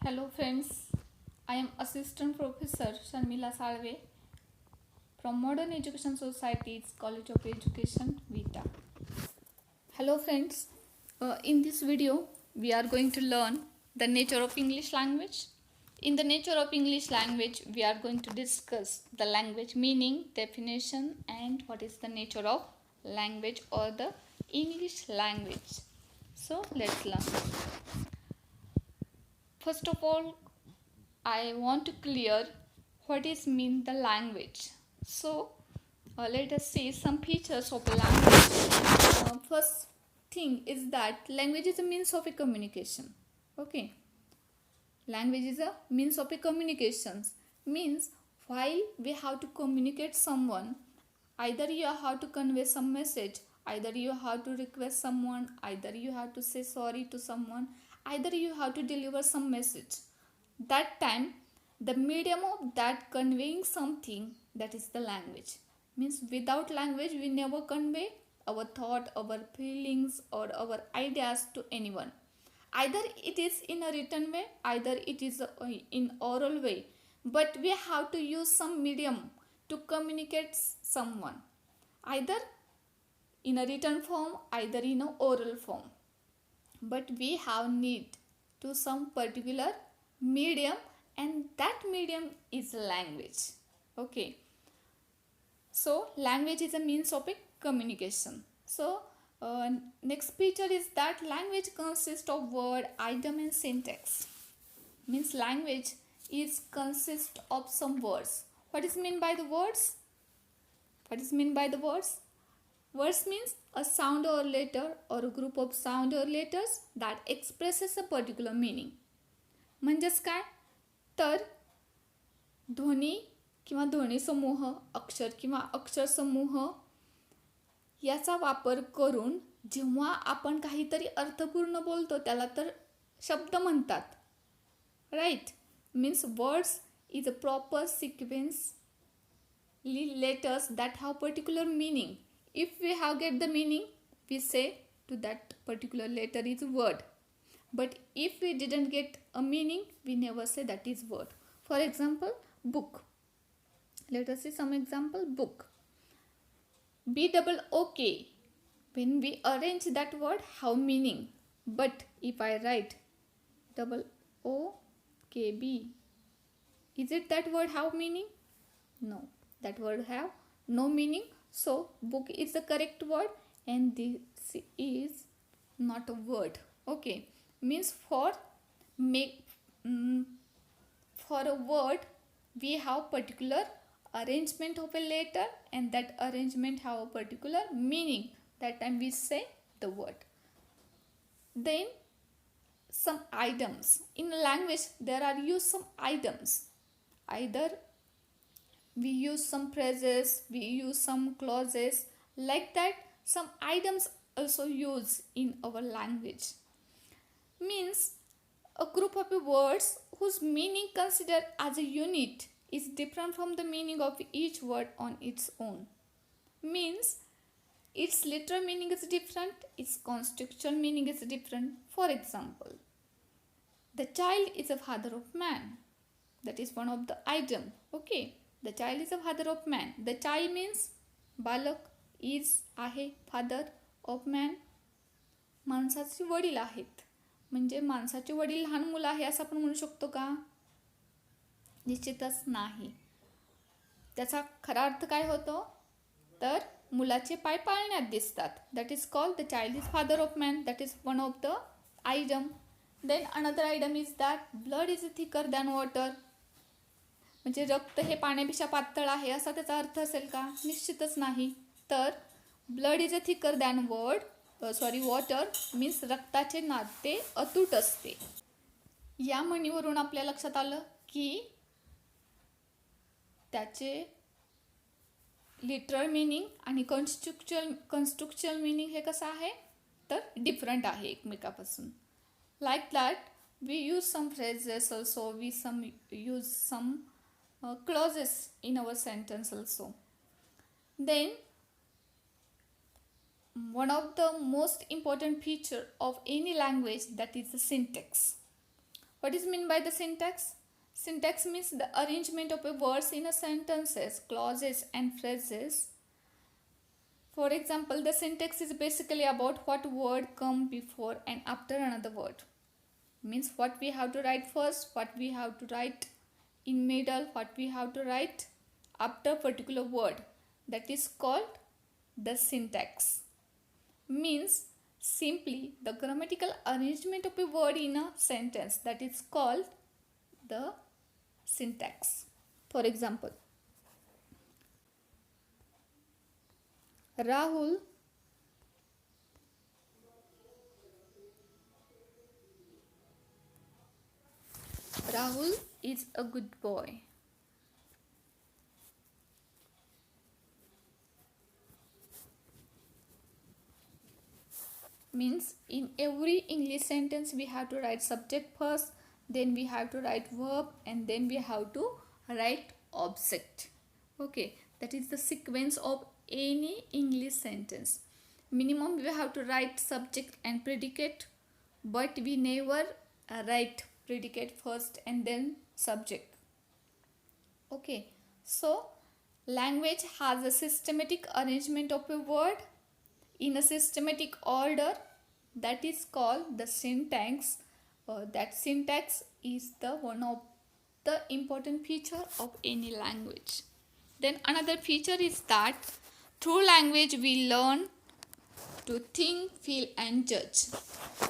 Hello friends, I am Assistant Professor Sharmila Salve from Modern Education Society's College of Education, Vita. Hello friends, in this video we are going to learn the nature of English language. In the nature of English language we are going to discuss the language meaning, definition and what is the nature of language or the English language. So let's learn. First of all, I want to clear what is mean the language. So let us see some features of a language. First thing is that language is a means of a communication. Okay, language is a means of a communication. Means while we have to communicate someone, either you have to convey some message, either you have to request someone, either you have to say sorry to someone, either you have to deliver some message. That time the medium of that conveying something, that is the language. Means without language we never convey our thought, our feelings or our ideas to anyone. Either it is in a written way, either it is in oral way, but we have to use some medium to communicate someone, either in a written form, either in a oral form, but we have need to some particular medium, and that medium is language. Okay, so language is a means of a communication. So next feature is that language consists of word, idiom and syntax. Means language is consist of some words. What is mean by the words? What is mean by the words? Words means a sound or letter or a group of sound or letters that expresses a particular meaning. म्हणजेच काय तर ध्वनी किंवा ध्वनी समूह, अक्षर किंवा अक्षर समूह याचा वापर करून जेव्हा आपण काहीतरी अर्थपूर्ण बोलतो त्याला तर शब्द म्हणतात. Right, means words is a proper sequence letters that have particular meaning. If we have get the meaning, we say to that particular letter is word. But if we didn't get a meaning, we never say that is word. For example, book. Let us see some example. Book. B-O-O-K. When we arrange that word, have meaning. But if I write O-O-K-B, is it that word have meaning? No, that word have no meaning. So book is the correct word and this is not a word. Okay, means for a word we have particular arrangement of a letter and that arrangement have a particular meaning. That time we say the word. Then some items. In language there are used some items. Either we use some phrases, we use some clauses, like that some items also used in our language. Means a group of words whose meaning considered as a unit is different from the meaning of each word on its own. Means its literal meaning is different, its contextual meaning is different. For example, the child is a father of man. That is one of the item. Okay, the child is a father of man. The child means बालक, is आहे father of man. माणसाचे वडील आहेत. म्हणजे माणसाचे वडील लहान मुलं आहे असं आपण म्हणू शकतो का? निश्चितच नाही. त्याचा खरा अर्थ काय होतो? तर मुलाचे पाय पाळण्यात दिसतात. That is called the child is father of man. That is one of the item. Then another item is that blood is thicker than water. म्हणजे रक्त हे पाण्यापेक्षा पातळ आहे असा त्याचा अर्थ असेल का? निश्चितच नाही. तर blood is a thicker than water means रक्ताचे नाते अतूट असते. या म्हणीवरून आपल्या लक्षात आलं की त्याचे लिटरल मिनिंग आणि कन्स्ट्रक्चुअल मिनिंग हे कसं आहे तर डिफरंट आहे एकमेकापासून. Like that we use some phrases also, we use some clauses in our sentence also. Then one of the most important feature of any language, that is the syntax. What is meant by the syntax? Syntax means the arrangement of a words in a sentences, clauses and phrases. For example, the syntax is basically about what word come before and after another word. Means what we have to write first, what we have to write in middle, what we have to write after particular word. That is called the syntax. Means simply the grammatical arrangement of a word in a sentence. That is called the syntax. For example, Rahul is a good boy. Means in every English sentence we have to write subject first, then we have to write verb, and then we have to write object. Okay, that is the sequence of any English sentence. Minimum we have to write subject and predicate, but we never write predicate first and then subject. Okay, so language has a systematic arrangement of a word in a systematic order. That is called the syntax. That syntax is the one of the important feature of any language. Then another feature is that through language we learn to think, feel and judge.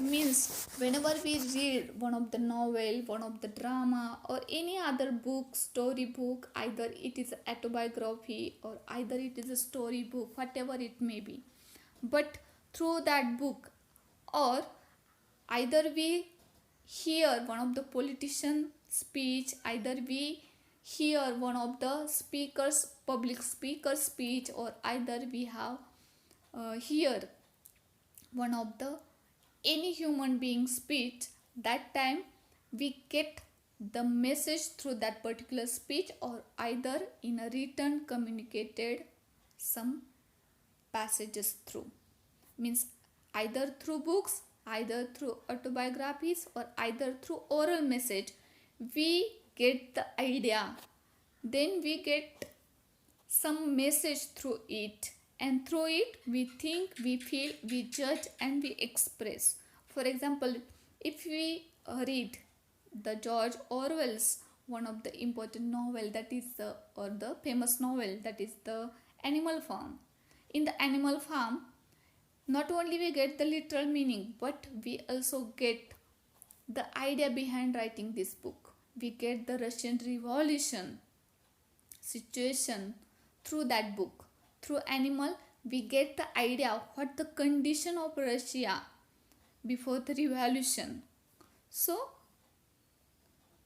Means whenever we read one of the novel, one of the drama or any other book, story book, either it is autobiography or either it is a story book, whatever it may be, but through that book, or either we hear one of the politician speech, either we hear one of the speakers, public speaker speech, or either we have hear one of the any human being speech, that time we get the message through that particular speech, or either in a written communicated some passages through. Means either through books, either through autobiographies, or either through oral message, we get the idea, then we get some message through it, and through it we think, we feel, we judge and we express. For example, if we read the George Orwell's one of the important novel, that is the famous novel, that is the Animal Farm. In the Animal Farm, not only we get the literal meaning, but we also get the idea behind writing this book. We get the Russian Revolution situation through that book. Through Animal, we get the idea of what the condition of Russia before the revolution. So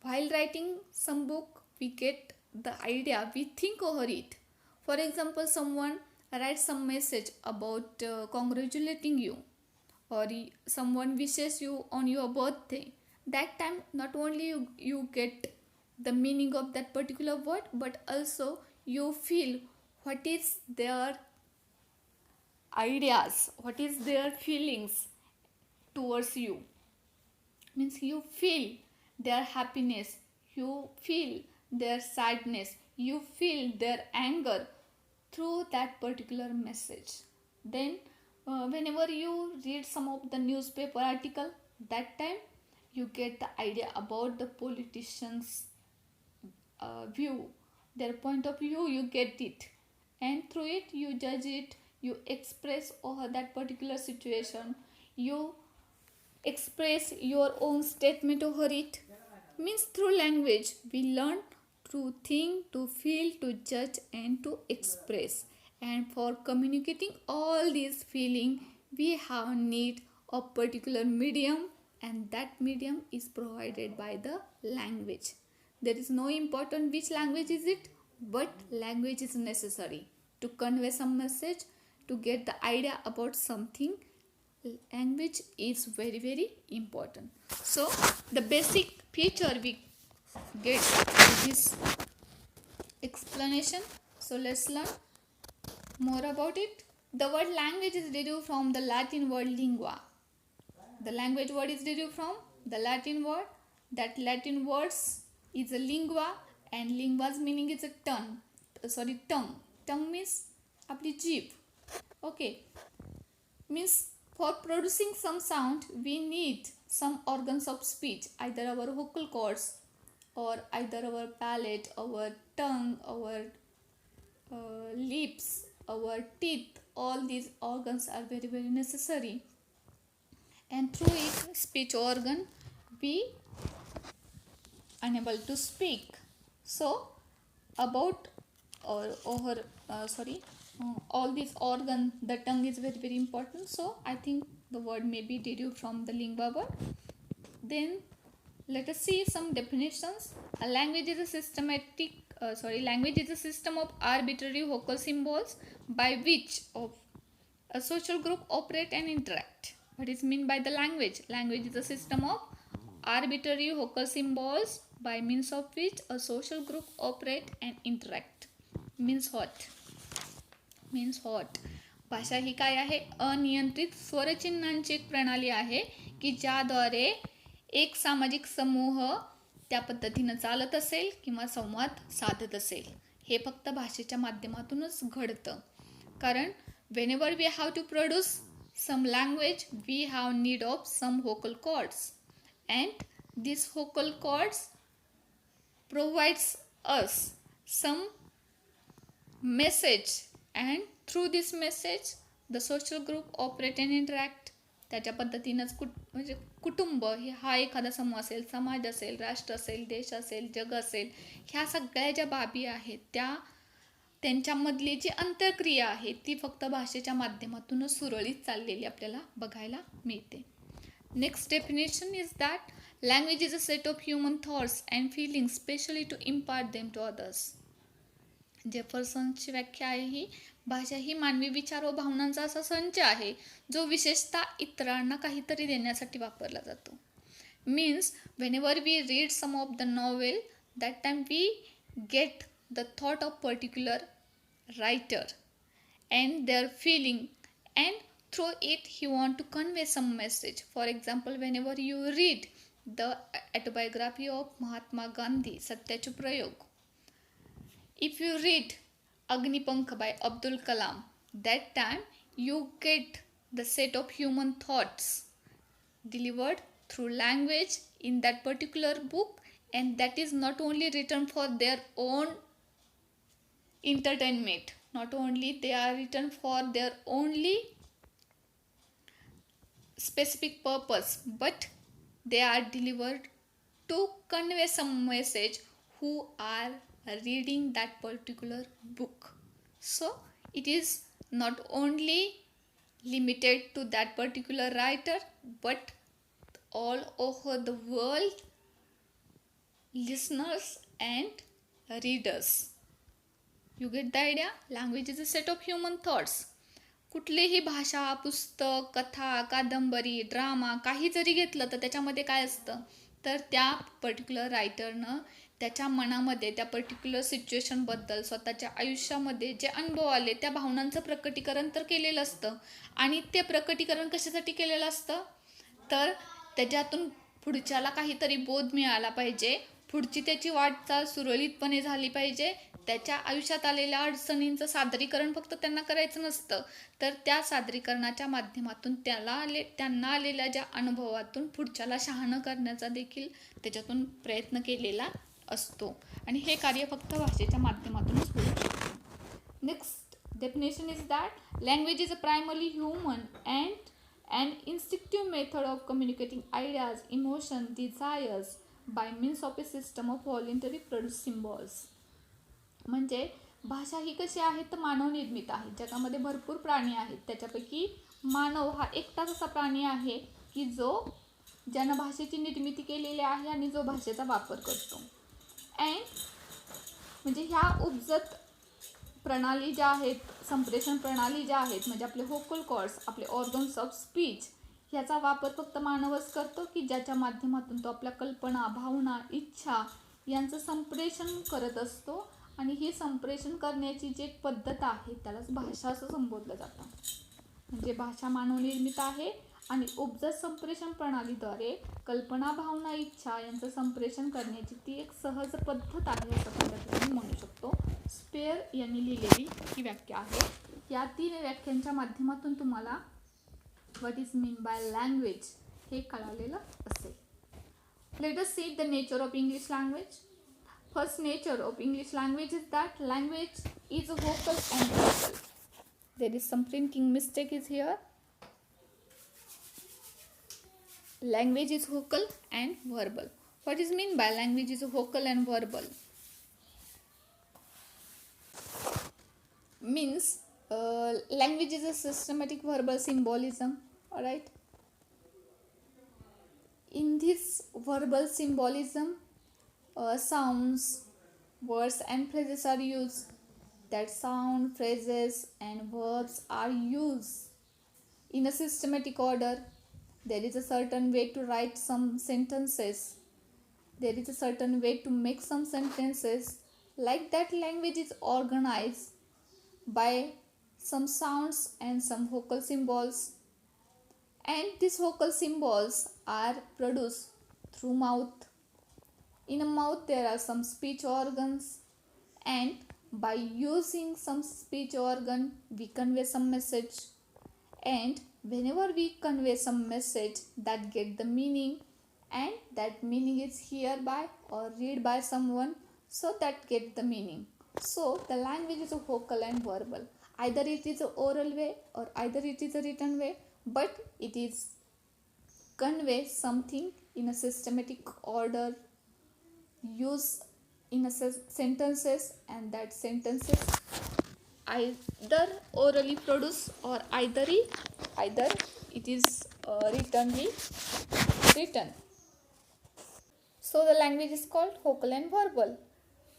while writing some book, we get the idea, we think over it. For example, someone writes some message about congratulating you, or someone wishes you on your birthday. That time not only you get the meaning of that particular word, but also you feel what is their ideas, what is their feelings towards you. Means you feel their happiness, you feel their sadness, you feel their anger through that particular message. Then whenever you read some of the newspaper article, that time you get the idea about the politicians view, their point of view, you get it, and through it you judge it, you express over that particular situation, you express your own statement over it. Means through language we learn to think, to feel, to judge and to express. And for communicating all these feelings, we have need of particular medium, and that medium is provided by the language. There is no important which language is it, but language is necessary to convey some message, to get the idea about something. Language is very, very important. So the basic feature we get this explanation. So let's learn more about it. The word language is derived from the Latin word lingua. The language word is derived from the Latin word That Latin words is a lingua, and lingua's meaning is a tongue. Tongue. Tongue means आपली जीभ. Okay. Means for producing some sound we need some organs of speech, either our vocal cords or either our palate, our tongue, our lips, our teeth. All these organs are very very necessary, and through it speech organ we unable to speak. So about all these organ, the tongue is very very important. So I think the word may be derived from the lingua word. Then let us see some definitions. A language is a language is a system of arbitrary vocal symbols by which of a social group operate and interact. What is meant by the language? Language is a system of arbitrary vocal symbols by means of which a social group operate and interact. Means what? भाषा ही काय आहे? अनियंत्रित स्वरचिन्हांची एक प्रणाली आहे की ज्याद्वारे एक सामाजिक समूह त्या पद्धतीनं चालत असेल किंवा संवाद साधत असेल. हे फक्त भाषेच्या माध्यमातूनच घडतं. कारण whenever we have to produce some language, we have need of some vocal cords, and these vocal cords provides us some message, and through this message the social group operate and interact. त्याच्या पद्धतीनंच म्हणजे कुटुंब हा एखादा समूह असेल, समाज असेल, राष्ट्र असेल, देश असेल, जग असेल, ह्या सगळ्या ज्या बाबी आहेत त्यांच्यामधली जी अंतरक्रिया आहे ती फक्त भाषेच्या माध्यमातूनच सुरळीत चाललेली आपल्याला बघायला मिळते. Next definition is that language is a set of human thoughts and feelings specially to impart them to others. जेफरसनची व्याख्या आहे ही भाषा ही मानवी विचार व भावनांचा असा संच आहे जो विशेषतः इतरांना काहीतरी देण्यासाठी वापरला जातो. Means whenever we read some of the novel, that time we get the thought of particular writer and their feeling, and through it he want to convey some message. For example, whenever you read the autobiography of Mahatma Gandhi, सत्याचे प्रयोग, if you read Agnipankh by Abdul Kalam, that time you get the set of human thoughts delivered through language in that particular book, and that is not only written for their own entertainment, not only they are written for their only specific purpose, but they are delivered to convey some message who are reading that particular book. So it is not only limited to that particular writer, but all over the world listeners and readers. You get the idea? Language is a set of human thoughts. कुठलीही भाषा, पुस्तक, कथा, कादंबरी, drama काही जरी घेतलं तर त्याच्यामध्ये काय असतं, तर त्या पर्टिक्युलर रायटरनं त्याच्या मनामध्ये त्या पर्टिक्युलर सिच्युएशनबद्दल स्वतःच्या आयुष्यामध्ये जे अनुभव आले त्या भावनांचं प्रकटीकरण तर केलेलं असतं. आणि ते प्रकटीकरण कशासाठी केलेलं असतं, तर त्याच्यातून पुढच्याला काहीतरी बोध मिळाला पाहिजे, पुढची त्याची वाटचाल सुरळीतपणे झाली पाहिजे. त्याच्या आयुष्यात आलेल्या अडचणींचं सादरीकरण फक्त त्यांना करायचं नसतं, तर त्या सादरीकरणाच्या माध्यमातून त्यांना आलेल्या ज्या अनुभवातून पुढच्याला शहाणं करण्याचा देखील त्याच्यातून प्रयत्न केलेला असतो. आणि हे कार्य फक्त भाषेच्या माध्यमातूनच होऊ शकते. Next definition is that language is a primarily human and an instinctive method of communicating ideas, emotion, desires by means of a system of voluntary produced symbols. म्हणजे भाषा ही कशी आहे तर मानवनिर्मित आहे. जगामध्ये भरपूर प्राणी आहेत, त्याच्यापैकी मानव हा एकटाच असा प्राणी आहे की ज्यानं भाषेची निर्मिती केलेली आहे आणि जो भाषेचा वापर करतो. अँड म्हणजे ह्या उपजत प्रणाली ज्या आहेत, संप्रेषण प्रणाली ज्या आहेत, म्हणजे आपले व्होकल कॉर्ड्स, आपले ऑर्गन्स ऑफ स्पीच, ह्याचा वापर फक्त मानवच करतो की ज्याच्या माध्यमातून तो आपल्या कल्पना, भावना, इच्छा यांचं संप्रेषण करत असतो. आणि ही संप्रेषण करण्याची जी एक पद्धत आहे त्यालाच भाषा असं संबोधलं जातं. म्हणजे भाषा मानवनिर्मित आहे आणि उपजत संप्रेषण प्रणालीद्वारे कल्पना, भावना, इच्छा यांचं संप्रेषण करण्याची ती एक सहज पद्धत आहे असं पद्धतीने म्हणू शकतो. स्पेअर यांनी लिहिलेली ही व्याख्या आहे. या 3 व्याख्यांच्या माध्यमातून तुम्हाला what is mean by language हे कळालेलं असेल. Let us see the nature of English language. First nature of English language is that language is vocal and verbal. There is some printing mistake is here. Language is vocal and verbal. What is mean by language is vocal and verbal? Means language is a systematic verbal symbolism. Alright. In this verbal symbolism, sounds, words and phrases are used. That sound, phrases and verbs are used in a systematic order. There is a certain way to write some sentences. There is a certain way to make some sentences. Like that, language is organized by some sounds and some vocal symbols. And these vocal symbols are produced through mouth. In a mouth there are some speech organs, and by using some speech organ we convey some message, and whenever we convey some message that get the meaning, and that meaning is heard by or read by someone, so that get the meaning. So the language is a vocal and verbal. Either it is a oral way or either it is a written way, but it is convey something in a systematic order, use in a sentences, and that sentences either orally produce or either it is written. So the language is called vocal and verbal.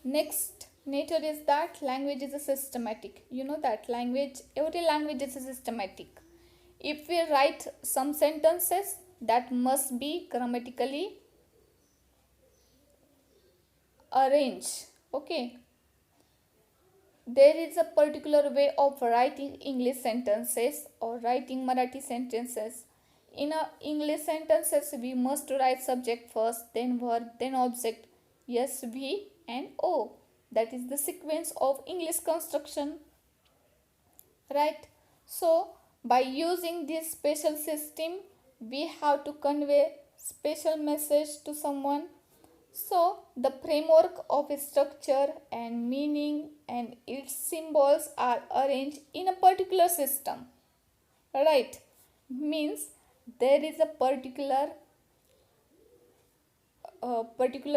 Next nature is that language is a systematic. You know that every language is a systematic. If we write some sentences, that must be grammatically arranged. Okay. There is a particular way of writing English sentences or writing Marathi sentences. In a English sentences, we must write subject first, then verb, then object. Yes, V and O. That is the sequence of English construction. Right? So, by using this special system, we have to convey special message to someone. So the framework of structure and meaning and its symbols are arranged in a particular system. Right? Means there is a particular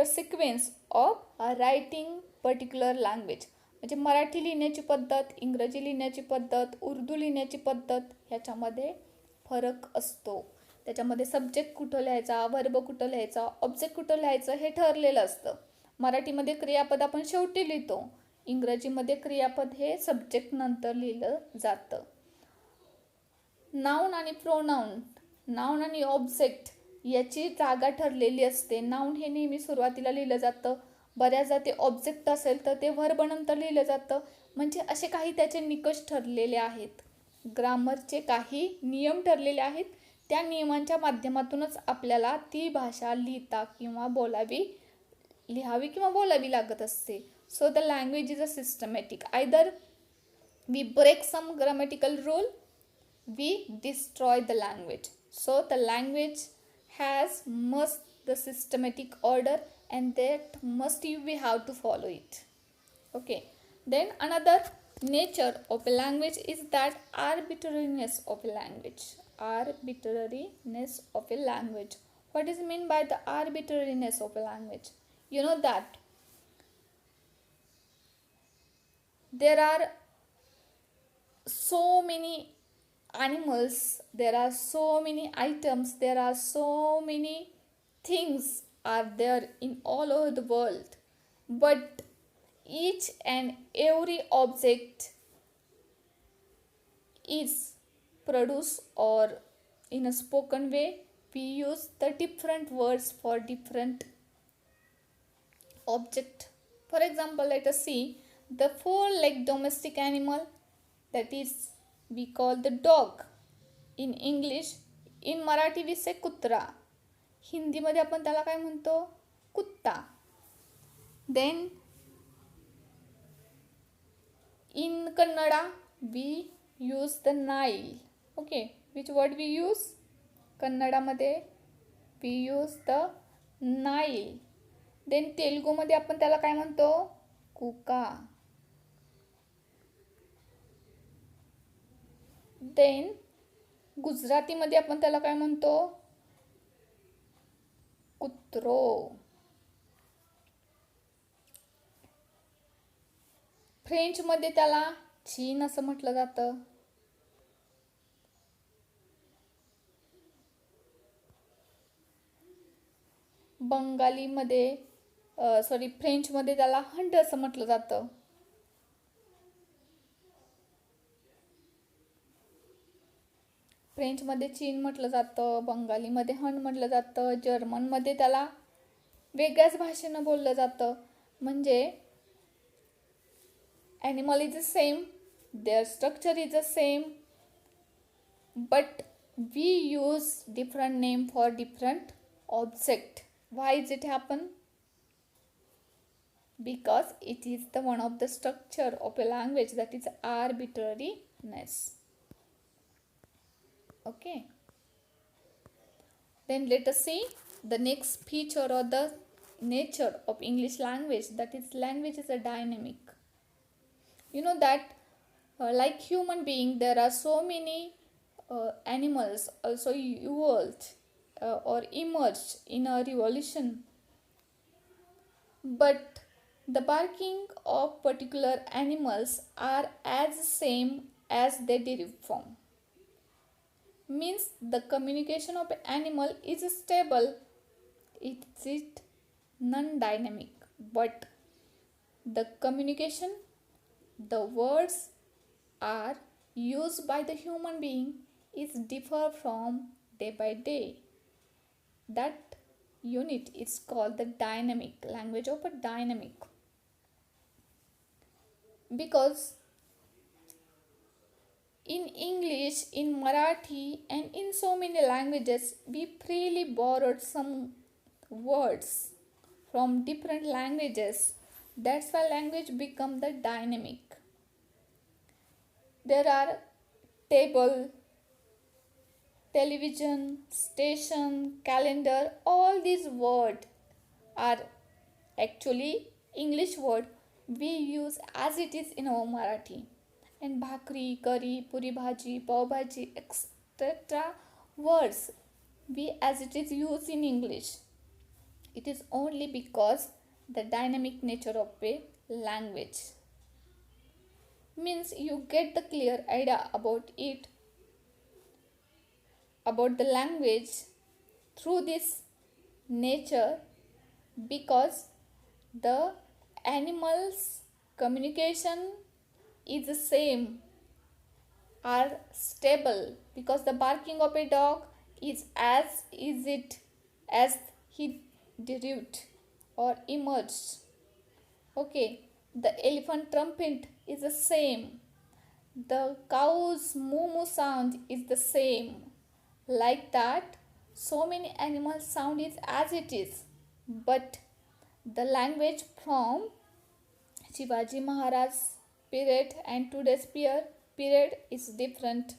sequence of writing particular language. म्हणजे मराठी लिहिण्याची पद्धत, इंग्रजी लिहिण्याची पद्धत, उर्दू लिहिण्याची पद्धत ह्याच्यामध्ये फरक असतो. त्याच्यामध्ये सब्जेक्ट कुठं लिहायचा, वर्ब कुठं लिहायचा, ऑब्जेक्ट कुठं लिहायचं हे ठरलेलं असतं. मराठीमध्ये क्रियापद आपण शेवटी लिहितो, इंग्रजीमध्ये क्रियापद हे सब्जेक्ट नंतर लिहिलं जातं. नाउन आणि प्रोनाउन, नाउन आणि ऑब्जेक्ट याची जागा ठरलेली असते. नाउन हे नेहमी सुरुवातीला लिहिलं जातं, बऱ्याचदा ते ऑब्जेक्ट असेल तर ते वर्ब नंतर लिहिलं जातं. म्हणजे असे काही त्याचे निकष ठरलेले आहेत, ग्रामरचे काही नियम ठरलेले आहेत. त्या नियमांच्या माध्यमातूनच आपल्याला ती भाषा लिहिता किंवा लिहावी किंवा बोलावी लागत असते. So the language is a systematic. Either we break some grammatical rule, we destroy the language. So the language has must the systematic order and that must we have to follow it. Okay, then another nature of a language is that arbitrariness of a language. Arbitrariness of a language. What is mean by the arbitrariness of a language? You know that there are so many animals, there are so many items, there are so many things are there in all over the world, but each and every object is produced, or in a spoken way we use the different words for different object. For example, let us see the four-legged domestic animal, that is we call the dog. In English in Marathi we say कुत्रा, हिंदीमध्ये आपण त्याला काय म्हणतो, कुत्ता. Then in Kannada we use the नाईल. Okay, which word we use, कन्नडामध्ये we use the नाईल. देन तेलुगूमध्ये आपण त्याला काय म्हणतो, कुका. देन गुजरातीमध्ये आपण त्याला काय म्हणतो, कुत्रो. फ्रेंचमध्ये त्याला चीन असं म्हटलं जातं. बंगालीमध्ये फ्रेंचमध्ये त्याला हंड असं म्हटलं जातं. फ्रेंचमध्ये चीन म्हटलं जातं, बंगालीमध्ये हंड म्हटलं जातं, जर्मनमध्ये त्याला वेगळ्याच भाषेनं बोललं जातं. म्हणजे animal is the same, their structure is the same, but we use different name for different object. Why is it happen? Because it is the one of the structure of a language, that is arbitrariness. Okay, then let us see the next feature or the nature of English language, that is language is a dynamic. You know that like human being, there are so many animals also evolved or emerged in a revolution, but the barking of particular animals are as same as they derive from. Means the communication of an animal is stable, it is non-dynamic, but the communication, the words are used by the human being is differ from day by day. That unit is called the dynamic, language of a dynamic. Because in English, in Marathi, and in so many languages, we freely borrowed some words from different languages. That's why language become the dynamic. There are table, television, station, calendar, all these words are actually English word we use as it is in our Marathi. And bhakri, curry, puri bhaji, pav bhaji, etc. words we as it is used in English. It is only because the dynamic nature of a language. Means you get the clear idea about it, about the language through this nature, because the animals communication is the same, are stable, because the barking of a dog is it as he derived or emerged. Okay, the elephant trumpet is the same, the cow's moo sound is the same. Like that, so many animal sound is as it is, but the language from Shivaji Maharaj period and today's period is different.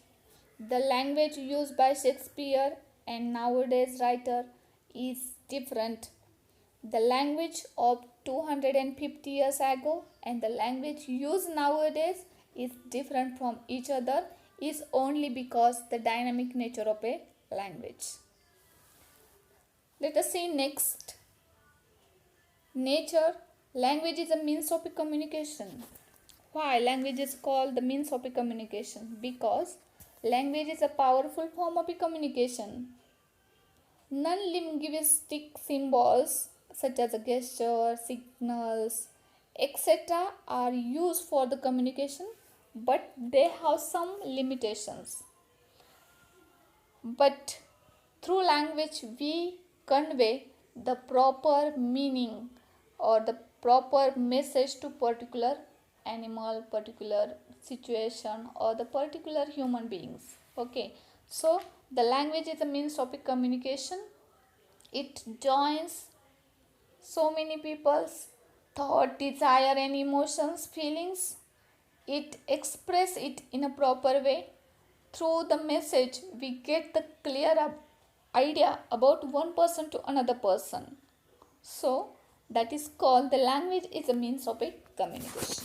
The language used by Shakespeare and nowadays writer is different. The language of 250 years ago and the language used nowadays is different from each other, is only because the dynamic nature of a language. Let us see next. Nature. Language is a means of communication. Why language is called the means of communication? Because language is a powerful form of communication. Non-linguistic symbols such as a gesture, signals, etc. are used for the communication, but they have some limitations. But through language we convey the proper meaning or the proper message to particular animal, particular situation or the particular human beings. Okay, so The language is a means of communication. It joins so many people's thought, desire and emotions, feelings. It express it in a proper way. Through the message, we get the clear idea about one person to another person. So, that is called the language is a means of a communication.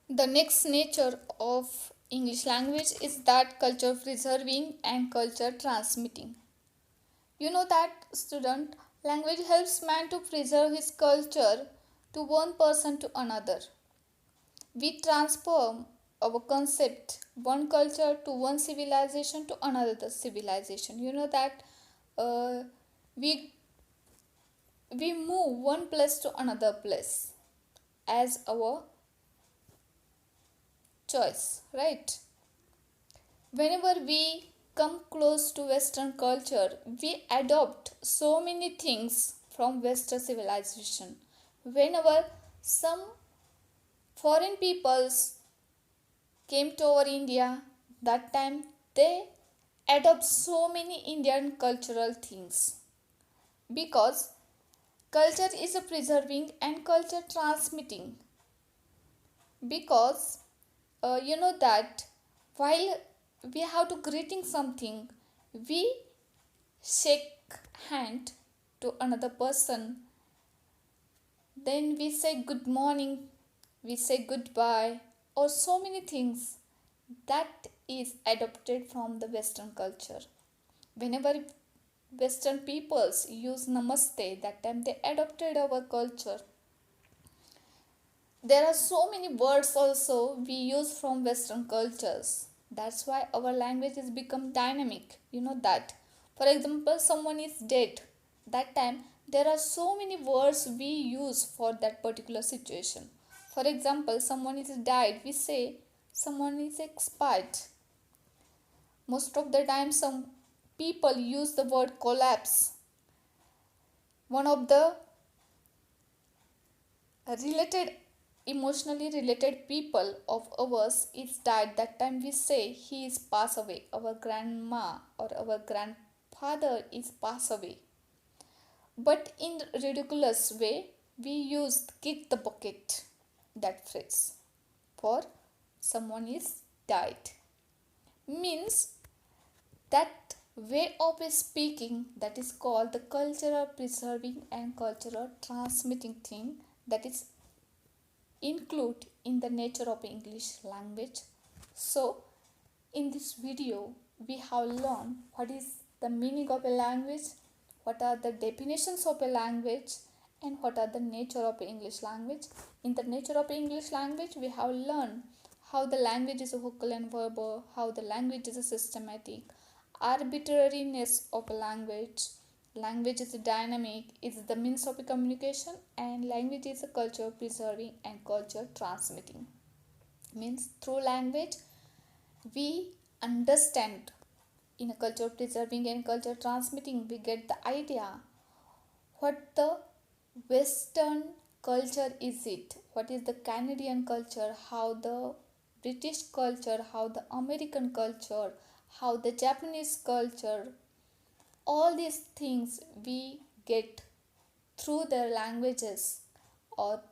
The next nature of English language is that culture preserving and culture transmitting. You know that, student, language helps man to preserve his culture to one person to another. We transform our concept, one culture to one civilization to another civilization. You know that uh, we move one place to another place as our choice, right? Whenever we come close to Western culture, we adopt so many things from Western civilization. Whenever some foreign peoples came to our India, that time they adopt so many Indian cultural things, because culture is a preserving and culture transmitting. Because you know that while we have to greeting something, we shake hand to another person, then we say good morning, we say goodbye, or so many things that is adopted from the Western culture. Whenever Western peoples use namaste, that time they adopted our culture. There are so many words also we use from Western cultures. That's why our language has become dynamic. You know that. For example, someone is dead. That time there are so many words we use for that particular situation. For example, someone is died. We say someone is expired. Most of the time some people use the word collapse. One of the related emotionally related people of ours is died, that time we say he is passed away, our grandma or our grandfather is passed away. But in ridiculous way we use kick the bucket, that phrase, for someone is died, means that way of speaking, that is called the cultural preserving and cultural transmitting thing, that is include in the nature of English language. So in this video we have learned what is the meaning of a language, what are the definitions of a language, and what are the nature of English language. In the nature of English language we have learned how the language is a vocal and verbal, how the language is a systematic, arbitrariness of a language is dynamic, is the means of communication, and language is a culture preserving and culture transmitting. Means through language we understand, in a culture preserving and culture transmitting we get the idea what the Western culture is, it what is the Canadian culture, how the British culture, how the American culture, how the Japanese culture. All these things we get through their languages, or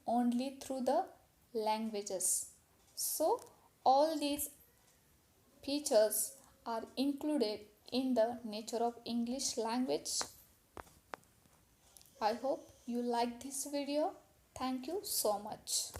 only through the languages. So all these features are included in the nature of English language. I hope you like this video. Thank you so much.